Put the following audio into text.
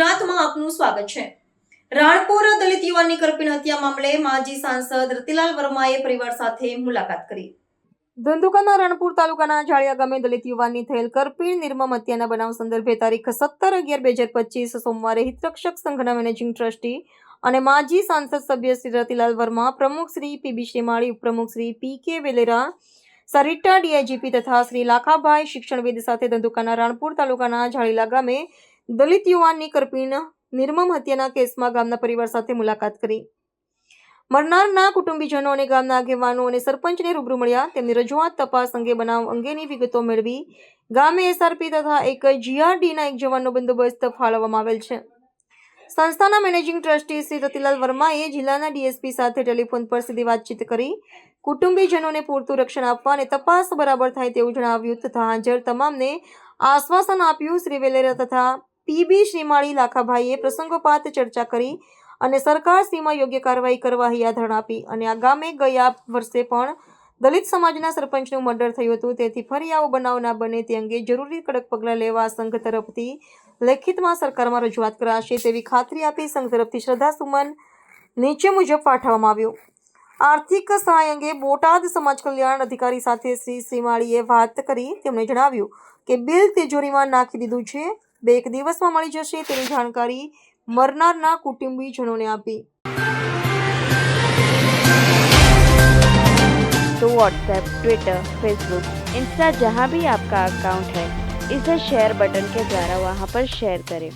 ગુજરાતમાં આપનું સ્વાગત છે। રાણપુર દલિત યુવાનની કરપીણ હત્યા મામલે માજી સાંસદ રતિલાલ વર્માએ પરિવાર સાથે મુલાકાત કરી। ધંધુકાના રાણપુર તાલુકાના જાળિયા ગામે દલિત યુવાનની થયેલ કરપીણ નિર્મમ હત્યાના બનાવ સંદર્ભે તારીખ 17/11/2025 સોમવારે હિતરક્ષક સંઘના મેનેજિંગ ટ્રસ્ટી અને માજી સાંસદ સભ્ય શ્રી રતિલાલ વર્મા, પ્રમુખ શ્રી પીબી શ્રીમાળી, ઉપપ્રમુખ શ્રી પી.કે. વેલેરા, સરિટા ડીઆઈજીપી તથા શ્રી લાખાભાઈ શિક્ષણવિદ સાથે ધંધુકાના રાણપુર તાલુકાના જાળીલા ગામે દલિત યુવાનની કરપીણ નિર્મમ હત્યાના કેસમાં ગામના પરિવાર સાથે મુલાકાત કરી। મરનારના કુટુંબીજનો અને ગામના આગેવાનો અને સરપંચને રૂબરૂ મળ્યા। તેમની રજૂઆત, તપાસ અંગે બનાવ અંગેની વિગતો મેળવી ગામે એસઆરપી તથા એક જીઆરડીના એક જવાનનો બંદોબસ્ત ફાળવવામાં આવેલ છે। સંસ્થાના મેનેજિંગ ટ્રસ્ટી શ્રી રતિલાલ વર્માએ જિલ્લાના ડીએસપી સાથે ટેલિફોન પર સીધી વાતચીત કરી કુટુંબીજનોને પૂરતું રક્ષણ આપવા અને તપાસ બરાબર થાય તેવું જણાવ્યું તથા હાજર તમામને આશ્વાસન આપ્યું। શ્રી વેલેરા તથા પીબી શ્રીમાળી, લાખાભાઈએ પ્રસંગોપાત ચર્ચા કરી અને સરકારશ્રીમાં યોગ્ય કાર્યવાહી કરવા હૈયાધારણ આપી અને આ ગામે ગયા વર્ષે પણ દલિત સમાજના સરપંચનું મર્ડર થયું હતું, તેથી ફરી આવો બનાવ ના બને તે અંગે જરૂરી કડક પગલાં લેવા સંઘ તરફથી લેખિતમાં સરકારમાં રજૂઆત કરાશે તેવી ખાતરી આપી સંઘ તરફથી શ્રદ્ધાસુમન નીચે મુજબ પાઠવવામાં આવ્યું। આર્થિક સહાય અંગે બોટાદ સમાજ કલ્યાણ અધિકારી સાથે શ્રી શ્રીમાળીએ વાત કરી તેમણે જણાવ્યું કે બિલ તિજોરીમાં નાખી દીધું છે, 2 દિવસમાં મળી જશે તેની જાણકારી મરનારના કુટુંબીજનોને આપી। तो व्हाट्सएप, ट्विटर, फेसबुक, इंस्टा जहाँ भी आपका अकाउंट है, इसे शेयर बटन के द्वारा वहाँ पर शेयर करें।